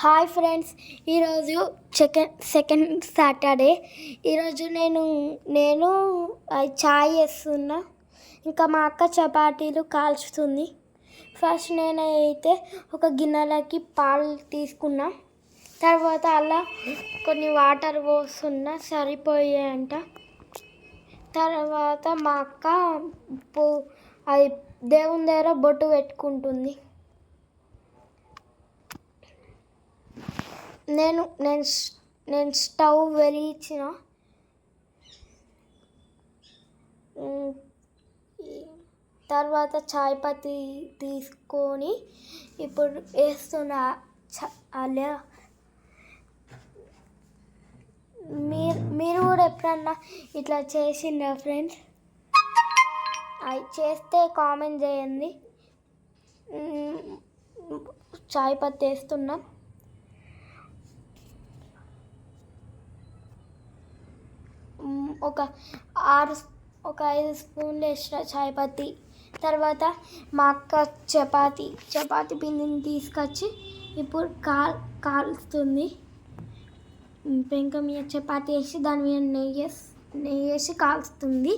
Hi friends, ఈరోజు second Saturday. ఈరోజు నేను చాయ్ వేస్తున్నా, ఇంకా మా అక్క చపాతీలు కాల్చుతుంది. ఫస్ట్ నేనైతే ఒక గిన్నెలకి పాలు తీసుకున్నా, తర్వాత అలా కొన్ని వాటర్ పోస్తున్నా సరిపోయాయంట. తర్వాత మా అక్క అది దేవుని దగ్గర బొట్టు పెట్టుకుంటుంది. నేను నేను నేను స్టవ్ వెలిగించిన. తర్వాత చాయ్ పత్తి తీసుకొని ఇప్పుడు వేస్తున్నా. అలా మీరు కూడా ఎప్పుడన్నా ఇట్లా చేసిండ్రా ఫ్రెండ్స్? అవి చేస్తే కామెంట్ చేయండి. చాయ్ పత్తి వేస్తున్నా. ఒక 5 స్పూన్లు వేసిన చాయ్ పత్తి. తర్వాత మా అక్క చపాతీ పిండిని తీసుకొచ్చి ఇప్పుడు కాలుస్తుంది. పెంక మీద చపాతీ వేసి దాని మీద నెయ్యి వేసి కాలుస్తుంది.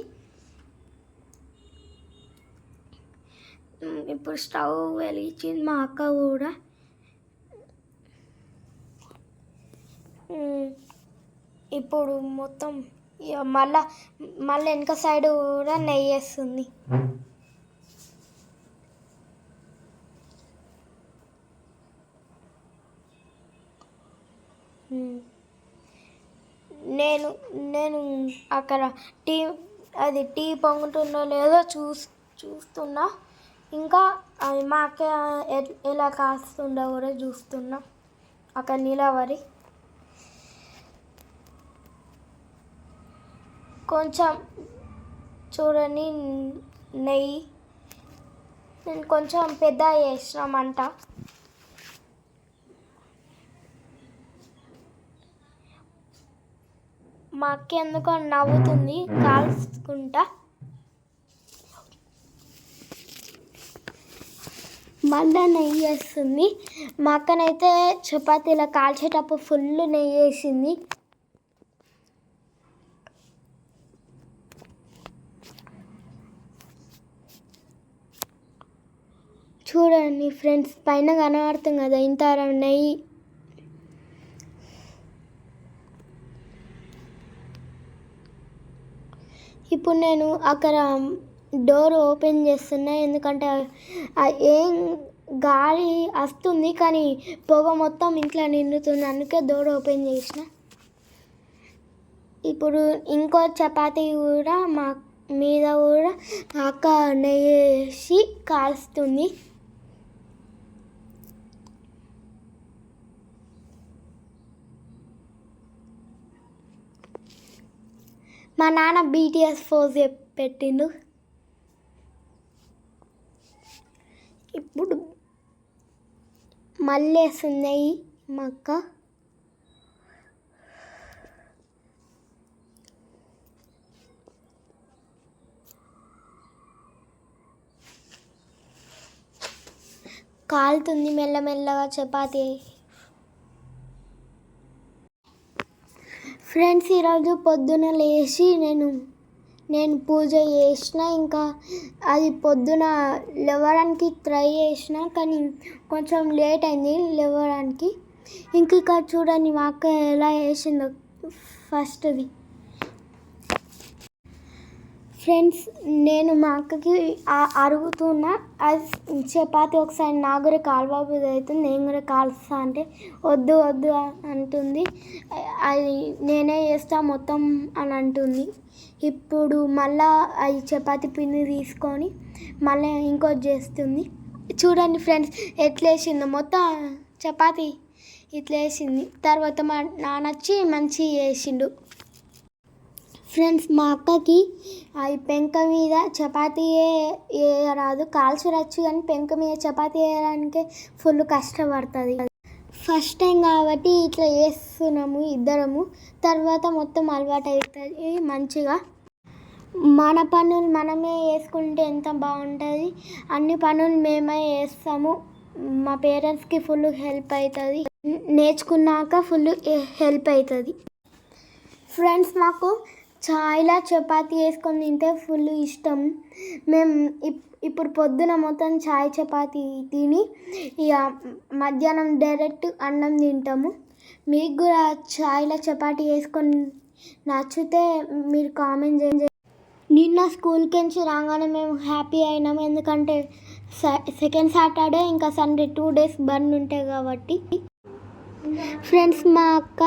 ఇప్పుడు స్టవ్ వెలిగించింది మా అక్క కూడా. ఇప్పుడు మొత్తం మళ్ళీ వెనక సైడ్ కూడా నెయ్యి వేస్తుంది. నేను అక్కడ టీ పొంగుతుందో లేదో చూస్తున్నా. ఇంకా అది మా అక్క ఎలా కాస్తుందో కూడా చూస్తున్నా అక్కడ నిలబడి. కొంచెం చూడండి, నెయ్యి నేను కొంచెం పెద్ద వేసినామంట. మా అక్క ఎందుకో నవ్వుతుంది కాల్చుకుంటా. మళ్ళీ నెయ్యి వేస్తుంది. మా అక్కనైతే చపాతీలా కాల్చేటప్పుడు ఫుల్ నెయ్యి వేసింది. చూడండి ఫ్రెండ్స్, పైన కనబడుతుంది కదా ఇంత నెయ్యి. ఇప్పుడు నేను అక్కడ డోర్ ఓపెన్ చేస్తున్నా, ఎందుకంటే ఏం గాలి వస్తుంది కానీ పొగ మొత్తం ఇంట్లో నిండుతుంది, అందుకే డోర్ ఓపెన్ చేసిన. ఇప్పుడు ఇంకో చపాతీ కూడా మా మీద కూడా మా అక్క నెయ్యి వేసి కాలుస్తుంది. మా నాన్న BTS పోజ్ పెట్టిండు. ఇప్పుడు మళ్ళీ వేస్తున్నాయి మా అక్క. కాలుతుంది మెల్లమెల్లగా చపాతీ. ఫ్రెండ్స్, ఈరోజు పొద్దున లేచి నేను పూజ చేసిన. ఇంకా అది పొద్దున లేవడానికి ట్రై చేసిన కానీ కొంచెం లేట్ అయింది లేవడానికి. ఇంక ఇక్కడ చూడండి మా అక్క ఎలా వేసిందో ఫస్ట్ది. ఫ్రెండ్స్, నేను మా అక్కకి అరుగుతున్నా, అది చపాతి ఒకసారి నాకు కూడా కాలుబాబుది అవుతుంది, నేను కూడా కాలుస్తా అంటే వద్దు అంటుంది. అది నేనే చేస్తా మొత్తం అని అంటుంది. ఇప్పుడు మళ్ళీ అది చపాతి పిండి తీసుకొని మళ్ళీ ఇంకోటి చేస్తుంది. చూడండి ఫ్రెండ్స్ ఎట్లా వేసిందో, మొత్తం చపాతి ఇట్లా వేసింది. తర్వాత మా నాన్న వచ్చి మంచిగా వేసిండు. ఫ్రెండ్స్, మా అక్కకి అది పెంక మీద చపాతీ వేయరాదు, కాల్చరచ్చు కానీ పెంక మీద చపాతీ వేయడానికే ఫుల్ కష్టపడుతుంది. ఫస్ట్ టైం కాబట్టి ఇట్లా వేస్తున్నాము ఇద్దరము, తర్వాత మొత్తం అలవాటు అవుతుంది మంచిగా. మన పనులు మనమే వేసుకుంటే ఎంత బాగుంటుంది. అన్ని పనులు మేమే చేస్తాము, మా పేరెంట్స్కి ఫుల్ హెల్ప్ అవుతుంది, నేర్చుకున్నాక ఫుల్ హెల్ప్ అవుతుంది. ఫ్రెండ్స్, మాకు చాయ్లా చపాతీ వేసుకొని తింటే ఫుల్ ఇష్టం. మేము ఇప్పుడు పొద్దున మొత్తం చాయ్ చపాతీ తిని ఇక మధ్యాహ్నం డైరెక్ట్ అన్నం తింటాము. మీకు కూడా చాయ్లా చపాతీ వేసుకొని నచ్చితే మీరు కామెంట్ చేయండి. నిన్న స్కూల్కి నుంచి రాగానే మేము హ్యాపీ అయినాము, ఎందుకంటే సెకండ్ సాటర్డే ఇంకా సండే 2 days బంద్ ఉంటాయి కాబట్టి. ఫ్రెండ్స్, మా అక్క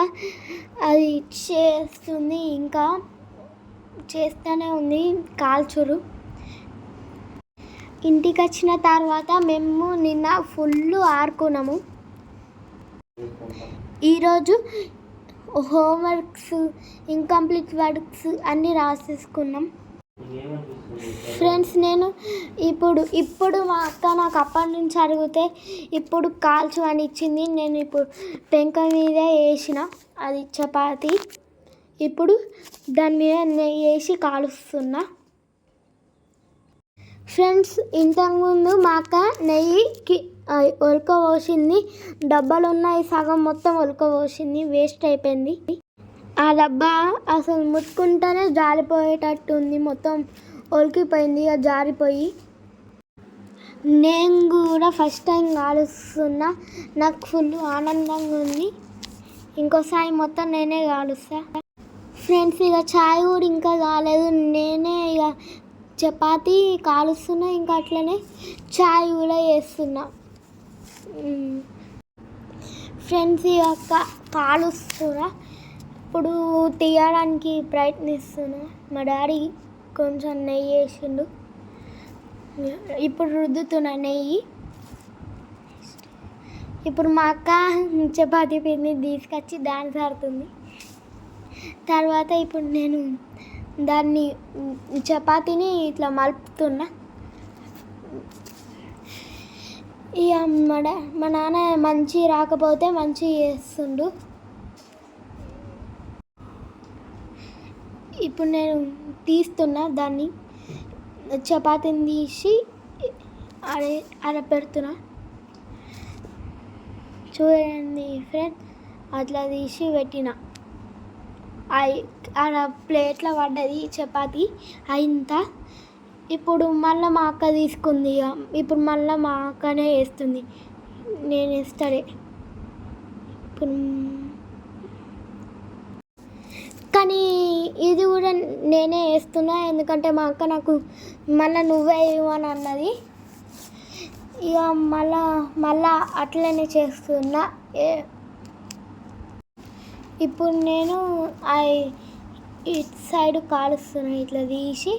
అది చేస్తుంది, ఇంకా చేస్తూనే ఉంది కాల్చురు. ఇంటికి వచ్చిన తర్వాత మేము నిన్న ఫుల్ ఆడుకున్నాము. ఈరోజు హోంవర్క్స్, ఇంకంప్లీట్ వర్క్స్ అన్నీ రాసేసుకున్నాం. ఫ్రెండ్స్, నేను ఇప్పుడు మా అక్క నాకు అప్పటి నుంచి అడిగితే ఇప్పుడు కాల్చు అని ఇచ్చింది. నేను ఇప్పుడు పెంక మీద వేసిన అది చపాతీ, ఇప్పుడు దాని మీద నెయ్యి వేసి కాలుస్తున్నా. ఫ్రెండ్స్, ఇంతకుముందు మా అక్క నెయ్యికి ఒలకపోసింది, డబ్బాలు ఉన్నాయి సగం మొత్తం ఒలకపోసింది, వేస్ట్ అయిపోయింది. ఆ డబ్బా అసలు ముట్టుకుంటేనే జారిపోయేటట్టు ఉంది, మొత్తం ఒలికిపోయింది ఇక జారిపోయి. నేను కూడా ఫస్ట్ టైం కాలుస్తున్నా, నాకు ఫుల్ ఆనందంగా ఉంది. ఇంకోసారి మొత్తం నేనే కాలుస్తా. ఫ్రెండ్స్, ఇక చాయ్ కూడా ఇంకా కాలేదు, నేనే ఇక చపాతీ కాలుస్తున్నా, ఇంకా అట్లనే చాయ్ కూడా చేస్తున్నా. ఫ్రెండ్స్, ఇక కాలుస్తున్నా, ఇప్పుడు తీయడానికి ప్రయత్నిస్తున్నా. మా డాడీ కొంచెం నెయ్యి వేసిండు, ఇప్పుడు రుద్దుతున్నా నెయ్యి. ఇప్పుడు మా అక్క చపాతీ పిండి తీసుకొచ్చి డాన్స్ ఆడుతుంది. తర్వాత ఇప్పుడు నేను దాన్ని చపాతీని ఇట్లా మలుపుతున్నా. ఇక మా నాన్న మంచి రాకపోతే మంచి చేస్తుండు. ఇప్పుడు నేను తీస్తున్నా, దాన్ని చపాతీని తీసి పెడుతున్నా. చూడండి ఫ్రెండ్స్, అట్లా తీసి పెట్టిన ప్లేట్లో పడ్డది చపాతీ అయింత. ఇప్పుడు మళ్ళీ మా అక్క తీసుకుంది, ఇప్పుడు మళ్ళీ మా అక్కనే వేస్తుంది, నేను వేస్తాడే. ఇప్పుడు కానీ ఇది కూడా నేనే వేస్తున్నా, ఎందుకంటే మా అక్క నాకు మళ్ళీ నువ్వే వేయమని అన్నది. ఇక మళ్ళా అట్లనే చేస్తున్నా. ఇప్పుడు నేను ఇటు సైడ్ కాలుస్తున్నా, ఇట్లా తీసి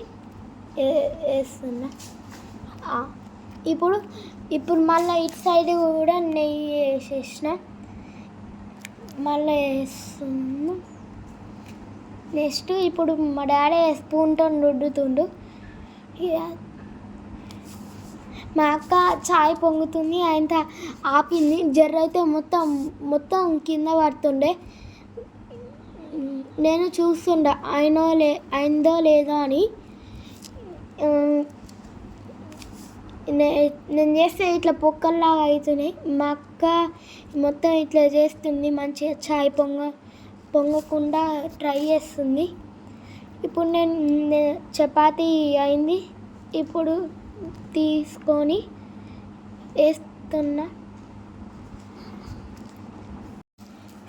వేస్తున్నా. ఇప్పుడు మళ్ళీ ఇటు సైడ్ కూడా నెయ్యి వేసేసిన, మళ్ళీ వేస్తున్నా. నెక్స్ట్ ఇప్పుడు మా డాడీ స్పూన్తో రుద్దుతుండు. మా అక్క చాయ్ పొంగుతుంది, ఆయన ఆపింది, జర్ర అయితే మొత్తం కింద పడుతుండే. నేను చూస్తుండే అయిందో లేదో అని. నేను చేస్తే ఇట్లా పొక్కల్లాగా అవుతున్నాయి. మా అక్క మొత్తం ఇట్లా చేస్తుంది, మంచిగా చాయ్ పొంగకుండా ట్రై చేస్తుంది. ఇప్పుడు నేను చపాతీ అయింది, ఇప్పుడు తీసుకొని వేస్తున్నా.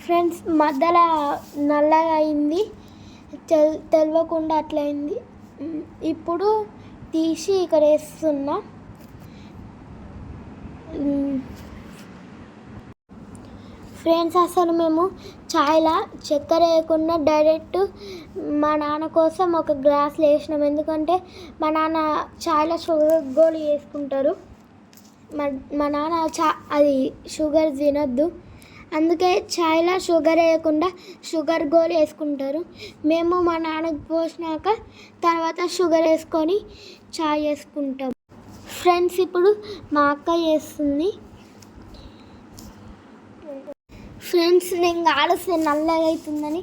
ఫ్రెండ్స్, మధ్యలో నల్లగా అయింది, తెలియకుండా అట్లయింది. ఇప్పుడు తీసి ఇక్కడ వేస్తున్నా. ఫ్రెండ్స్, అసలు మేము చాయ్లా చక్కెర వేయకుండా డైరెక్ట్ మా నాన్న కోసం ఒక గ్లాస్లో వేసినాం, ఎందుకంటే మా నాన్న చాయ్లో షుగర్ గోళీ వేసుకుంటారు. మా నాన్న అది షుగర్ తినొద్దు, అందుకే చాయ్లో షుగర్ వేయకుండా షుగర్ గోళీ వేసుకుంటారు. మేము మా నాన్నకు పోసినాక తర్వాత షుగర్ వేసుకొని చాయ్ వేసుకుంటాం. ఫ్రెండ్స్, ఇప్పుడు మా అక్క చేస్తుంది. ఫ్రెండ్స్, నేను కాలుస్తే నల్లగా అవుతుందని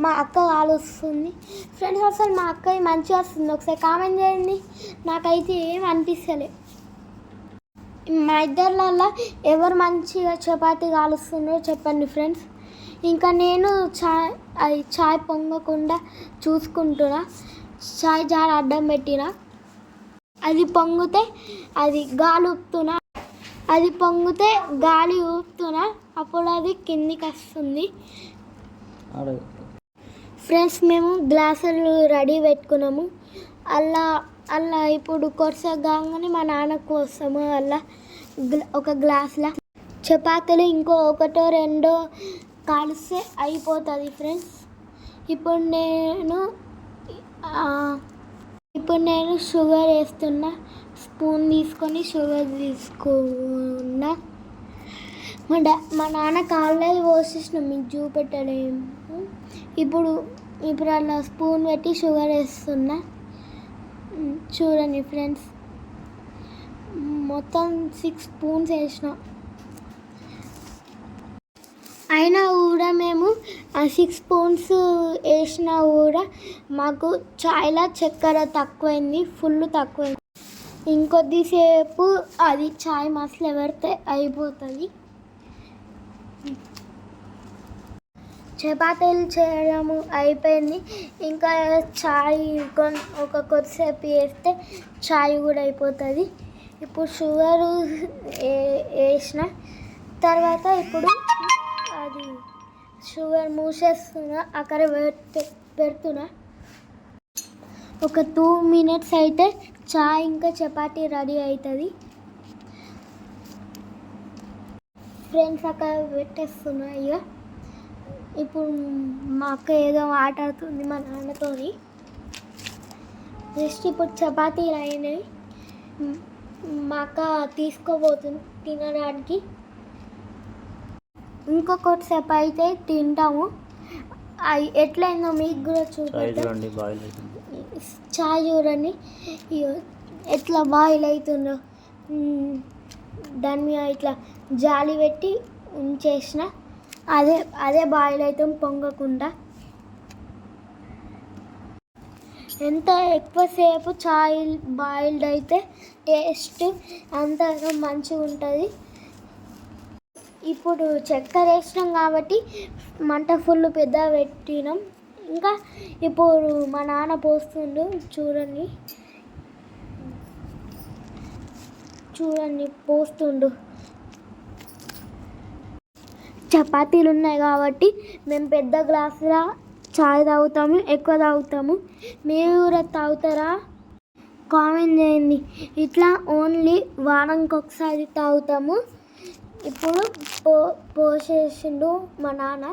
మా అక్క కాలుస్తుంది. ఫ్రెండ్స్, అసలు మా అక్క మంచిగా వస్తుంది, ఒకసారి కామెంట్ చేయండి. నాకైతే ఏం అనిపిస్తలే. మా ఇద్దరిలో ఎవరు మంచిగా చపాతీ కాలుస్తున్నారో చెప్పండి ఫ్రెండ్స్. ఇంకా నేను చాయ్ పొంగకుండా చూసుకుంటున్నా. చాయ్ జార్ అడ్డం పెట్టిన, అది పొంగితే అది గాలి ఊపుతున్నా, అది పొంగితే గాలి ఊపుతున్నా, అప్పుడు అది కిందికి వస్తుంది. ఫ్రెండ్స్ మేము గ్లాసులు రెడీ పెట్టుకున్నాము. అలా ఇప్పుడు కొరస కాగానే మా నాన్నకు వస్తాము. అలా ఒక గ్లాసులో చపాతీలు ఇంకో ఒకటో రెండో కాలిస్తే అయిపోతుంది ఫ్రెండ్స్. ఇప్పుడు నేను షుగర్ వేస్తున్నా. స్పూన్ తీసుకొని షుగర్ తీసుకున్నా. మా నాన్న కాళ్ళది పోసేసిన, మీకు చూపెట్టలేము. ఇప్పుడు అలా స్పూన్ పెట్టి షుగర్ వేస్తున్నా. చూడండి ఫ్రెండ్స్, మొత్తం 6 స్పూన్స్ వేసిన. అయినా కూడా మేము ఆ 6 స్పూన్స్ వేసినా కూడా మాకు చాయ్లో చక్కెర తక్కువైంది, ఫుల్ తక్కువైంది. ఇంకొద్దిసేపు అది చాయ్ మసాలా పెడితే అయిపోతుంది. చపాతీలు చేయడము అయిపోయింది. ఇంకా చాయ్ కొద్దిసేపు వేస్తే చాయ్ కూడా అయిపోతుంది. ఇప్పుడు షుగరు వేసిన తర్వాత ఇప్పుడు అది షుగర్ మూసేస్తున్నా, అక్కడ పెడుతున్నా. ఒక 2 minutes అయితే చాయ్ ఇంకా చపాతీ రెడీ అవుతుంది ఫ్రెండ్స్. అక్కడ పెట్టేస్తున్నా. ఇక ఇప్పుడు మా అక్క ఏదో ఆడుతుంది మా నాన్నతో. జస్ట్ ఇప్పుడు చపాతీలు అయినాయి, మా అక్క తీసుకోబోతుంది తినడానికి. ఇంకొకసేపు అయితే తింటాము. ఎట్లయిందో మీకు కూడా చూడండి. చాయ్ చూడండి ఎట్లా బాయిల్ అవుతుందో. దాని మీద ఇట్లా జాలి పెట్టి ఉంచేసిన, అదే బాయిల్ అవుతాం పొంగకుండా. ఎంత ఎక్కువసేపు చాయ్ బాయిల్డ్ అయితే టేస్ట్ అంత మంచిగా ఉంటుంది. ఇప్పుడు చక్కెర వేసినాం కాబట్టి మంట ఫుల్ పెద్ద పెట్టినాం. ఇంకా ఇప్పుడు మా నాన్న పోస్తుండు, చూడండి పోస్తుండు. చపాతీలు ఉన్నాయి కాబట్టి మేము పెద్ద గ్లాసులో చాయ్ తాగుతాము, ఎక్కువ తాగుతాము. మీరు కూడా తాగుతారా? కామెంట్ చేయండి. ఇట్లా ఓన్లీ వారానికి ఒకసారి తాగుతాము. ఇప్పుడు పోసేసిండు మా నాన్న.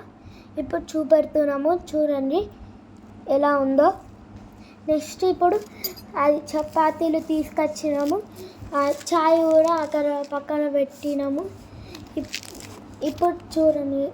ఇప్పుడు చూపెడుతున్నాము, చూడండి ఎలా ఉందో. నెక్స్ట్ ఇప్పుడు అది చపాతీలు తీసుకొచ్చినాము, చాయ్ కూడా అక్కడ పక్కన పెట్టినాము. ఇప్పుడు చూడండి